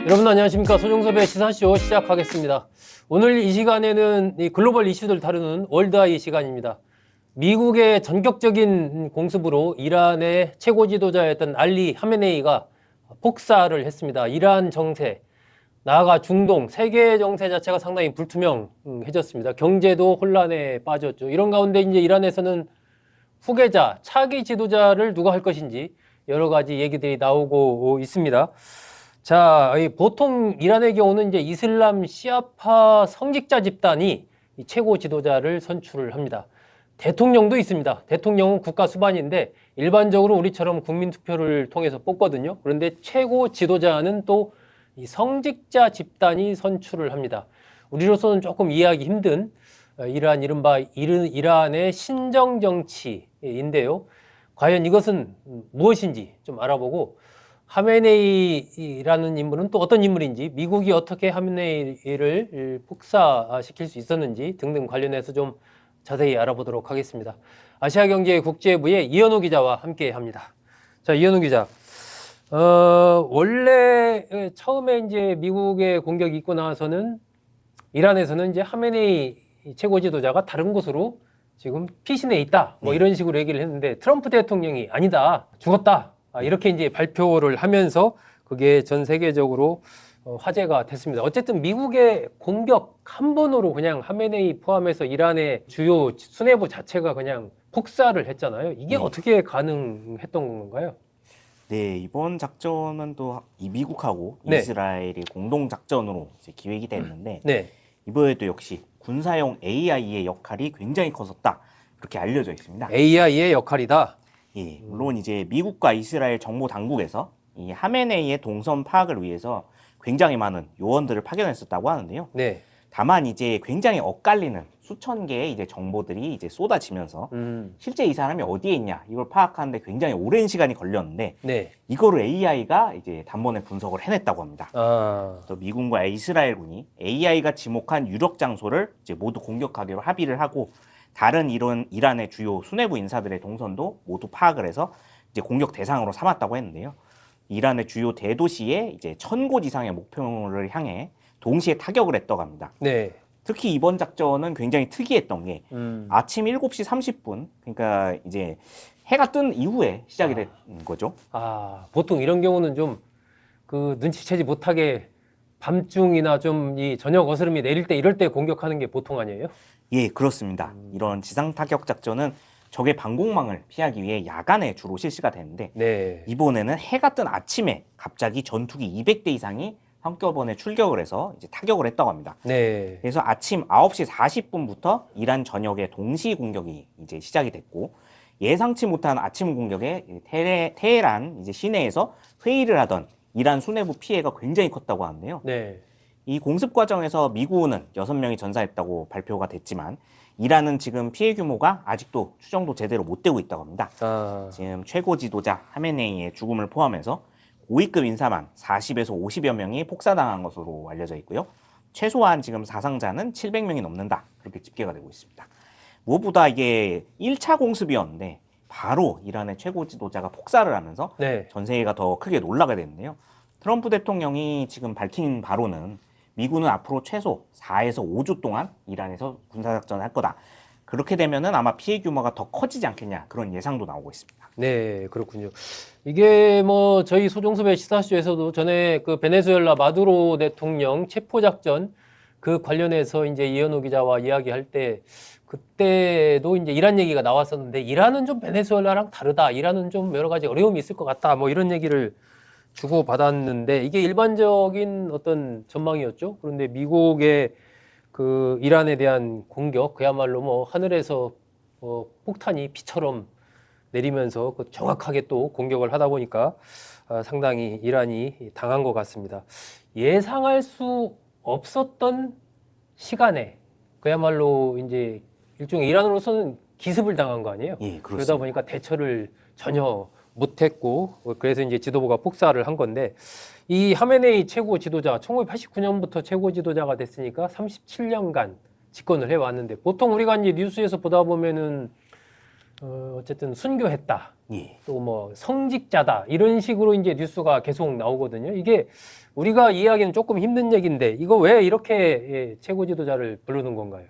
여러분 안녕하십니까. 소종섭의 시사쇼 시작하겠습니다. 오늘 이 시간에는 이 글로벌 이슈들 다루는 월드아이 시간입니다. 미국의 전격적인 공습으로 이란의 최고 지도자였던 알리 하메네이가 폭사를 했습니다. 이란 정세, 나아가 중동, 세계 정세 자체가 상당히 불투명해졌습니다. 경제도 혼란에 빠졌죠. 이런 가운데 이제 이란에서는 후계자, 차기 지도자를 누가 할 것인지 여러 가지 얘기들이 나오고 있습니다. 자, 보통 이란의 경우는 이제 이슬람 시아파 성직자 집단이 이 최고 지도자를 선출을 합니다. 대통령도 있습니다. 대통령은 국가 수반인데 일반적으로 우리처럼 국민 투표를 통해서 뽑거든요. 그런데 최고 지도자는 또 이 성직자 집단이 선출을 합니다. 우리로서는 조금 이해하기 힘든 이른바 이란의 신정 정치인데요. 과연 이것은 무엇인지 좀 알아보고 하메네이라는 인물은 또 어떤 인물인지, 미국이 어떻게 하메네이를 폭사시킬 수 있었는지 등등 관련해서 좀 자세히 알아보도록 하겠습니다. 아시아경제 국제부의 이현우 기자와 함께 합니다. 자, 이현우 기자. 원래 처음에 이제 미국의 공격이 있고 나서는 이란에서는 이제 하메네이 최고 지도자가 다른 곳으로 지금 피신해 있다. 뭐 이런 식으로 얘기를 했는데 트럼프 대통령이 아니다. 죽었다. 이렇게 이제 발표를 하면서 그게 전 세계적으로 화제가 됐습니다. 어쨌든 미국의 공격 한 번으로 그냥 하메네이 포함해서 이란의 주요 수뇌부 자체가 그냥 폭사를 했잖아요. 이게 어떻게 가능했던 건가요? 네, 이번 작전은 또 이 미국하고 네. 이스라엘이 공동 작전으로 이제 기획이 됐는데 네. 이번에도 역시 군사용 AI의 역할이 굉장히 컸었다. 그렇게 알려져 있습니다. AI의 역할이다. 예, 물론 이제 미국과 이스라엘 정보 당국에서 이 하메네이의 동선 파악을 위해서 굉장히 많은 요원들을 파견했었다고 하는데요. 네. 다만 이제 굉장히 엇갈리는 수천 개의 이제 정보들이 이제 쏟아지면서 실제 이 사람이 어디에 있냐 이걸 파악하는데 굉장히 오랜 시간이 걸렸는데 네. 이거를 AI가 이제 단번에 분석을 해냈다고 합니다. 또 미군과 이스라엘군이 AI가 지목한 유력 장소를 이제 모두 공격하기로 합의를 하고 다른 이런 이란의 주요 수뇌부 인사들의 동선도 모두 파악을 해서 이제 공격 대상으로 삼았다고 했는데요. 이란의 주요 대도시에 이제 1000곳 이상의 목표를 향해 동시에 타격을 했다고 합니다. 네. 특히 이번 작전은 굉장히 특이했던 게 아침 7시 30분, 그러니까 이제 해가 뜬 이후에 시작이 된 거죠. 보통 이런 경우는 좀 그 눈치채지 못하게 밤중이나 좀 이 저녁 어스름이 내릴 때 이럴 때 공격하는 게 보통 아니에요? 예, 그렇습니다. 이런 지상 타격 작전은 적의 방공망을 피하기 위해 야간에 주로 실시가 되는데 네. 이번에는 해가 뜬 아침에 갑자기 전투기 200대 이상이 한꺼번에 출격을 해서 이제 타격을 했다고 합니다. 네. 그래서 아침 9시 40분부터 이란 전역에 동시 공격이 이제 시작이 됐고 예상치 못한 아침 공격에 테헤란 이제 시내에서 회의를 하던 이란 수뇌부 피해가 굉장히 컸다고 하는데요. 네. 이 공습 과정에서 미군은 6명이 전사했다고 발표가 됐지만 이란은 지금 피해 규모가 아직도 추정도 제대로 못 되고 있다고 합니다. 지금 최고 지도자 하메네이의 죽음을 포함해서 고위급 인사만 40에서 50여 명이 폭사당한 것으로 알려져 있고요. 최소한 지금 사상자는 700명이 넘는다. 그렇게 집계가 되고 있습니다. 무엇보다 이게 1차 공습이었는데 바로 이란의 최고 지도자가 폭사를 하면서 네. 전 세계가 더 크게 놀라게 됐는데요. 트럼프 대통령이 지금 밝힌 바로는 미군은 앞으로 최소 4에서 5주 동안 이란에서 군사작전을 할 거다. 그렇게 되면은 아마 피해 규모가 더 커지지 않겠냐 그런 예상도 나오고 있습니다. 네, 그렇군요. 이게 뭐 저희 소종섭의 시사쇼에서도 전에 그 베네수엘라 마두로 대통령 체포작전 그 관련해서 이제 이현우 기자와 이야기할 때 그때도 이제 이란 얘기가 나왔었는데 이란은 좀 베네수엘라랑 다르다. 이란은 좀 여러 가지 어려움이 있을 것 같다. 뭐 이런 얘기를 주고받았는데 이게 일반적인 어떤 전망이었죠. 그런데 미국의 그 이란에 대한 공격 그야말로 뭐 하늘에서 폭탄이 비처럼 내리면서 그 정확하게 또 공격을 하다 보니까 상당히 이란이 당한 것 같습니다. 예상할 수 없었던 시간에 그야말로 이제 일종의 이란으로서는 기습을 당한 거 아니에요? 예, 그렇습니다. 그러다 보니까 대처를 전혀 못했고 그래서 이제 지도부가 폭사를 한 건데 이 하메네이 최고 지도자 1989년부터 최고 지도자가 됐으니까 37년간 집권을 해왔는데 보통 우리가 이제 뉴스에서 보다 보면은 어쨌든 순교했다. 예. 또 뭐 성직자다 이런 식으로 이제 뉴스가 계속 나오거든요. 이게 우리가 이해하기는 조금 힘든 얘기인데 이거 왜 이렇게 최고 지도자를 부르는 건가요?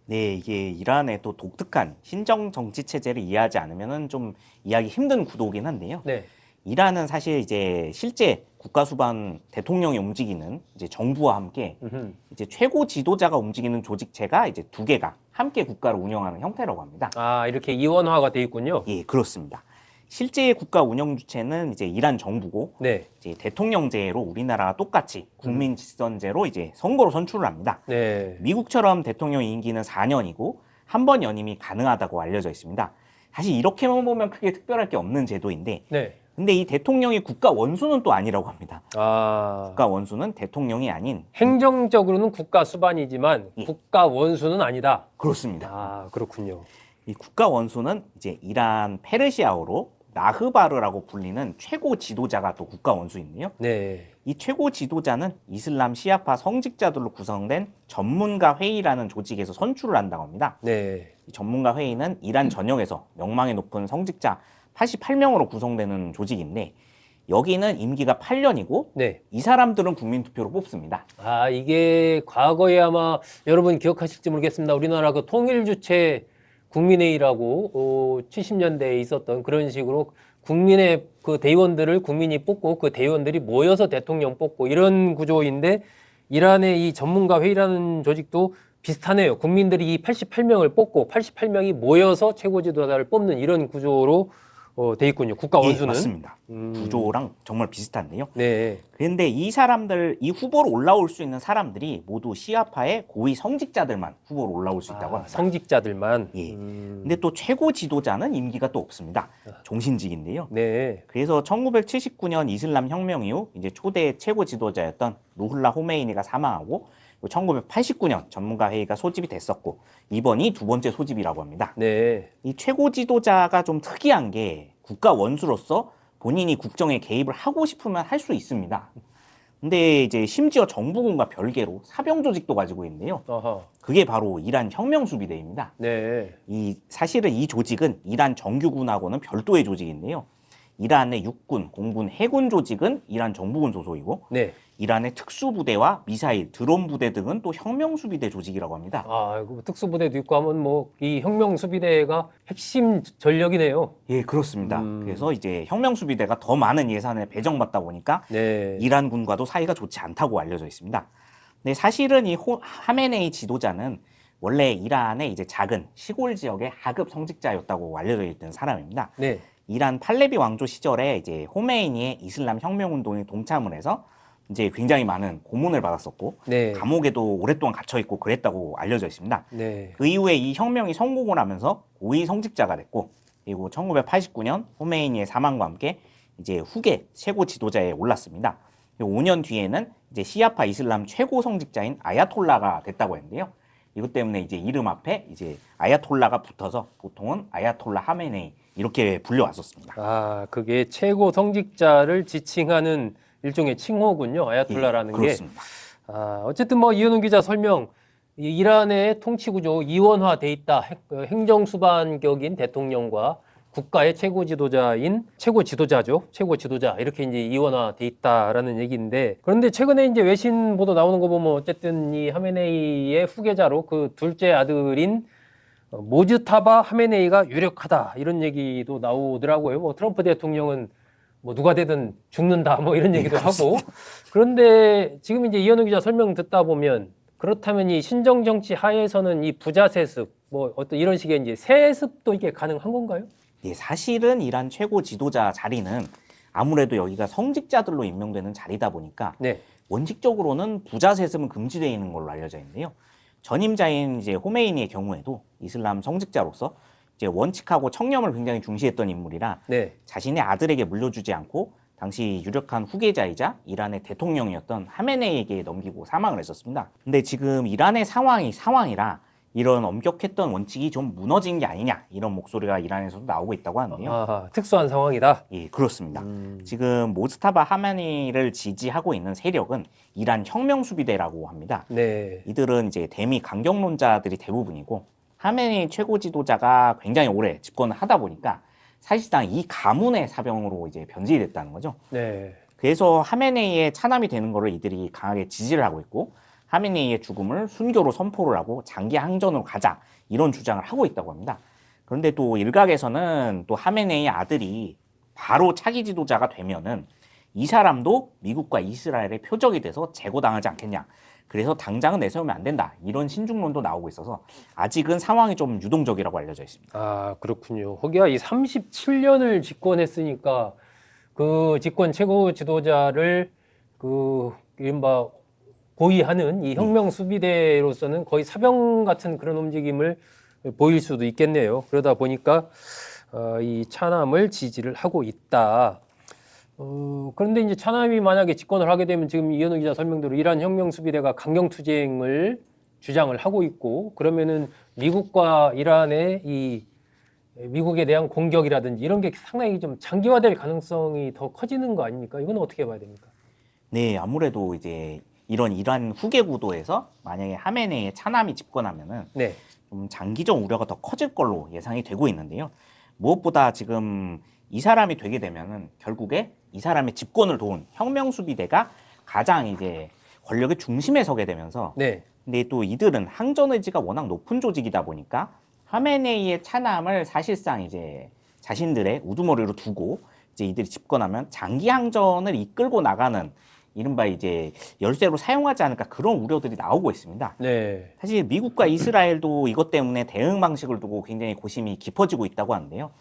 네, 이게 이란의 또 독특한 신정 정치 체제를 이해하지 않으면은 좀 이해하기 힘든 구도긴 한데요. 네. 이란은 사실 이제 실제 국가 수반 대통령이 움직이는 이제 정부와 함께 음흠. 이제 최고 지도자가 움직이는 조직체가 이제 두 개가 함께 국가를 운영하는 형태라고 합니다. 아, 이렇게 이원화가 돼 있군요. 예, 그렇습니다. 실제 국가 운영 주체는 이제 이란 정부고 네. 이제 대통령제로 우리나라와 똑같이 국민 직선제로 이제 선거로 선출을 합니다. 네. 미국처럼 대통령 임기는 4년이고 한 번 연임이 가능하다고 알려져 있습니다. 사실 이렇게만 보면 크게 특별할 게 없는 제도인데 네. 근데 이 대통령이 국가 원수는 또 아니라고 합니다. 아. 국가 원수는 대통령이 아닌 행정적으로는 국가 수반이지만 예. 국가 원수는 아니다. 그렇습니다. 아, 그렇군요. 이 국가 원수는 이제 이란 페르시아어로 나흐바르라고 불리는 최고 지도자가 또 국가 원수인데요. 네. 이 최고 지도자는 이슬람 시아파 성직자들로 구성된 전문가 회의라는 조직에서 선출을 한다고 합니다. 네. 이 전문가 회의는 이란 전역에서 명망이 높은 성직자 88명으로 구성되는 조직인데 여기는 임기가 8년이고 네. 이 사람들은 국민투표로 뽑습니다. 아, 이게 과거에 아마 여러분 기억하실지 모르겠습니다. 우리나라 그 통일주체 국민회의라고 70년대에 있었던 그런 식으로 국민의 그 대의원들을 국민이 뽑고 그 대의원들이 모여서 대통령 뽑고 이런 구조인데 이란의 이 전문가 회의라는 조직도 비슷하네요. 국민들이 이 88명을 뽑고 88명이 모여서 최고 지도자를 뽑는 이런 구조로 돼 있군요. 국가 예, 원수는. 맞습니다. 구조랑 정말 비슷한데요. 네. 그런데 이 사람들, 이 후보로 올라올 수 있는 사람들이 모두 시아파의 고위 성직자들만 후보로 올라올 수 있다고 합니다. 성직자들만. 예. 근데 또 최고 지도자는 임기가 또 없습니다. 종신직인데요. 네. 그래서 1979년 이슬람 혁명 이후 이제 초대 최고 지도자였던 루훌라 호메이니가 사망하고 1989년 전문가 회의가 소집이 됐었고 이번이 두 번째 소집이라고 합니다. 네. 이 최고 지도자가 좀 특이한 게 국가 원수로서 본인이 국정에 개입을 하고 싶으면 할 수 있습니다. 근데 이제 심지어 정부군과 별개로 사병 조직도 가지고 있는데요. 아하. 그게 바로 이란 혁명수비대입니다. 네. 사실은 이 조직은 이란 정규군하고는 별도의 조직인데요. 이란의 육군, 공군, 해군 조직은 이란 정부군 소속이고 네. 이란의 특수부대와 미사일, 드론 부대 등은 또 혁명수비대 조직이라고 합니다. 아, 그 특수부대도 있고 하면 뭐 이 혁명수비대가 핵심 전력이네요. 예, 그렇습니다. 그래서 이제 혁명수비대가 더 많은 예산을 배정받다 보니까 네. 이란군과도 사이가 좋지 않다고 알려져 있습니다. 근데 사실은 이 하메네이 지도자는 원래 이란의 이제 작은 시골 지역의 하급 성직자였다고 알려져 있던 사람입니다. 네. 이란 팔레비 왕조 시절에 이제 호메이니의 이슬람 혁명 운동에 동참을 해서 이제 굉장히 많은 고문을 받았었고 네. 감옥에도 오랫동안 갇혀 있고 그랬다고 알려져 있습니다. 네. 그 이후에 이 혁명이 성공을 하면서 고위 성직자가 됐고 그리고 1989년 호메이니의 사망과 함께 이제 후계 최고 지도자에 올랐습니다. 5년 뒤에는 이제 시아파 이슬람 최고 성직자인 아야톨라가 됐다고 했는데요. 이것 때문에 이제 이름 앞에 이제 아야톨라가 붙어서 보통은 아야톨라 하메네이 이렇게 불려왔었습니다. 아, 그게 최고 성직자를 지칭하는 일종의 칭호군요. 아야톨라라는 예, 게. 그렇습니다. 아, 어쨌든 뭐 이현웅 기자 설명, 이 이란의 통치 구조 이원화돼 있다. 행정 수반격인 대통령과 국가의 최고 지도자인 최고 지도자죠. 최고 지도자 이렇게 이제 이원화돼 있다라는 얘기인데 그런데 최근에 이제 외신 보도 나오는 거 보면 어쨌든 이 하메네이의 후계자로 그 둘째 아들인 모즈타바 하메네이가 유력하다 이런 얘기도 나오더라고요. 뭐 트럼프 대통령은 뭐 누가 되든 죽는다 뭐 이런 얘기도 하고 그런데 지금 이제 이현우 기자 설명 듣다 보면 그렇다면 이 신정 정치 하에서는 이 부자 세습 뭐 어떤 이런 식의 이제 세습도 이게 가능한 건가요? 예, 사실은 이란 최고 지도자 자리는 아무래도 여기가 성직자들로 임명되는 자리다 보니까 네. 원칙적으로는 부자 세습은 금지되어 있는 걸로 알려져 있는데요. 전임자인 이제 호메이니의 경우에도 이슬람 성직자로서 이제 원칙하고 청렴을 굉장히 중시했던 인물이라 네. 자신의 아들에게 물려주지 않고 당시 유력한 후계자이자 이란의 대통령이었던 하메네이에게 넘기고 사망을 했었습니다. 근데 지금 이란의 상황이라 이런 엄격했던 원칙이 좀 무너진 게 아니냐 이런 목소리가 이란에서도 나오고 있다고 하는데요. 아, 특수한 상황이다. 예, 그렇습니다. 지금 모스타바 하메니를 지지하고 있는 세력은 이란 혁명수비대라고 합니다. 네. 이들은 이제 대미 강경론자들이 대부분이고 하메니 최고 지도자가 굉장히 오래 집권을 하다 보니까 사실상 이 가문의 사병으로 이제 변질이 됐다는 거죠. 네. 그래서 하메네이의 차남이 되는 거를 이들이 강하게 지지를 하고 있고 하메네이의 죽음을 순교로 선포를 하고 장기 항전으로 가자 이런 주장을 하고 있다고 합니다. 그런데 또 일각에서는 또 하메네이의 아들이 바로 차기 지도자가 되면은 이 사람도 미국과 이스라엘의 표적이 돼서 제거당하지 않겠냐. 그래서 당장은 내세우면 안 된다. 이런 신중론도 나오고 있어서 아직은 상황이 좀 유동적이라고 알려져 있습니다. 아, 그렇군요. 거기야 이 37년을 집권했으니까 그 집권 최고 지도자를 그 이른바 고위하는 이 혁명 수비대로서는 거의 사병 같은 그런 움직임을 보일 수도 있겠네요. 그러다 보니까 이 차남을 지지를 하고 있다. 그런데 이제 차남이 만약에 집권을 하게 되면 지금 이현우 기자 설명대로 이란 혁명 수비대가 강경 투쟁을 주장을 하고 있고 그러면은 미국과 이란의 이 미국에 대한 공격이라든지 이런 게 상당히 좀 장기화될 가능성이 더 커지는 거 아닙니까? 이건 어떻게 봐야 됩니까? 네, 아무래도 이제 이런 이란 후계 구도에서 만약에 하메네이의 차남이 집권하면은 네. 좀 장기적 우려가 더 커질 걸로 예상이 되고 있는데요. 무엇보다 지금 이 사람이 되게 되면은 결국에 이 사람의 집권을 도운 혁명 수비대가 가장 이제 권력의 중심에 서게 되면서 네. 근데 또 이들은 항전 의지가 워낙 높은 조직이다 보니까 하메네이의 차남을 사실상 이제 자신들의 우두머리로 두고 이제 이들이 집권하면 장기 항전을 이끌고 나가는 이른바 이제 열쇠로 사용하지 않을까 그런 우려들이 나오고 있습니다. 네. 사실 미국과 이스라엘도 이것 때문에 대응 방식을 두고 굉장히 고심이 깊어지고 있다고 하는데요.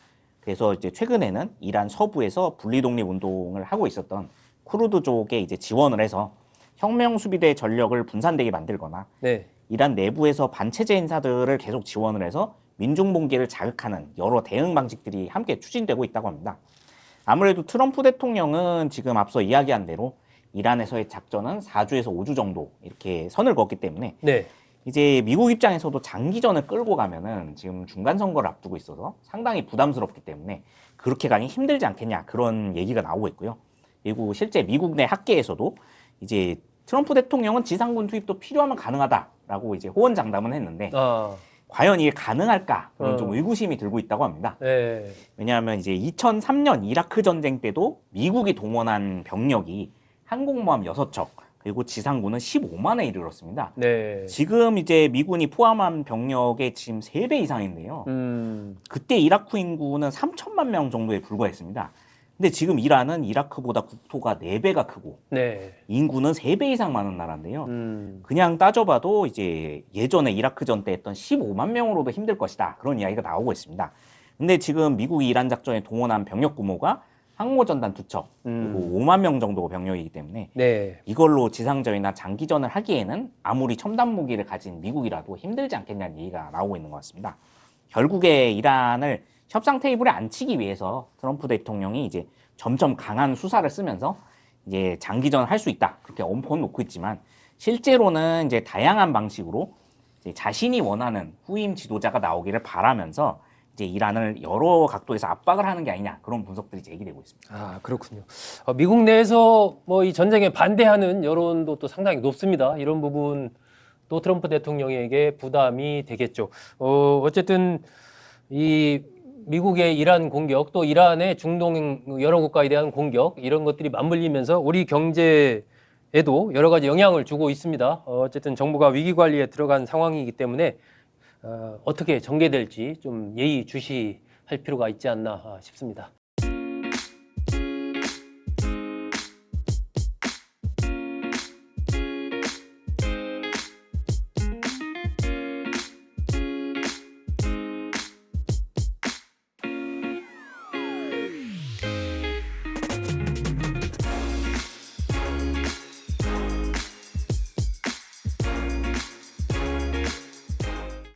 그래서 이제 최근에는 이란 서부에서 분리독립 운동을 하고 있었던 쿠르드족에 이제 지원을 해서 혁명 수비대 전력을 분산되게 만들거나 네. 이란 내부에서 반체제 인사들을 계속 지원을 해서 민중봉기를 자극하는 여러 대응 방식들이 함께 추진되고 있다고 합니다. 아무래도 트럼프 대통령은 지금 앞서 이야기한 대로 이란에서의 작전은 4주에서 5주 정도 이렇게 선을 그었기 때문에 네. 이제 미국 입장에서도 장기전을 끌고 가면은 지금 중간 선거를 앞두고 있어서 상당히 부담스럽기 때문에 그렇게 가기 힘들지 않겠냐 그런 얘기가 나오고 있고요. 그리고 실제 미국 내 학계에서도 이제 트럼프 대통령은 지상군 투입도 필요하면 가능하다라고 이제 호언장담은 했는데 과연 이게 가능할까 그런 좀 의구심이 들고 있다고 합니다. 네. 왜냐하면 이제 2003년 이라크 전쟁 때도 미국이 동원한 병력이 항공모함 6척 그리고 지상군은 15만에 이르렀습니다. 네. 지금 이제 미군이 포함한 병력의 지금 3배 이상인데요. 그때 이라크 인구는 3천만 명 정도에 불과했습니다. 근데 지금 이란은 이라크보다 국토가 4배가 크고 네. 인구는 3배 이상 많은 나라인데요. 그냥 따져봐도 이제 예전에 이라크전 때 했던 15만 명으로도 힘들 것이다. 그런 이야기가 나오고 있습니다. 근데 지금 미국이 이란 작전에 동원한 병력 규모가 항모전단 2척 그리고 5만 명 정도 병력이기 때문에 네. 이걸로 지상전이나 장기전을 하기에는 아무리 첨단 무기를 가진 미국이라도 힘들지 않겠냐는 얘기가 나오고 있는 것 같습니다. 결국에 이란을 협상 테이블에 앉히기 위해서 트럼프 대통령이 이제 점점 강한 수사를 쓰면서 이제 장기전을 할 수 있다 그렇게 엄포는 놓고 있지만 실제로는 이제 다양한 방식으로 이제 자신이 원하는 후임 지도자가 나오기를 바라면서 이제 이란을 여러 각도에서 압박을 하는 게 아니냐 그런 분석들이 제기되고 있습니다. 아, 그렇군요. 미국 내에서 뭐 이 전쟁에 반대하는 여론도 또 상당히 높습니다. 이런 부분 또 트럼프 대통령에게 부담이 되겠죠. 어쨌든 이 미국의 이란 공격 또 이란의 중동 여러 국가에 대한 공격 이런 것들이 맞물리면서 우리 경제에도 여러 가지 영향을 주고 있습니다. 어쨌든 정부가 위기 관리에 들어간 상황이기 때문에 어떻게 전개될지 좀 예의주시할 필요가 있지 않나 싶습니다.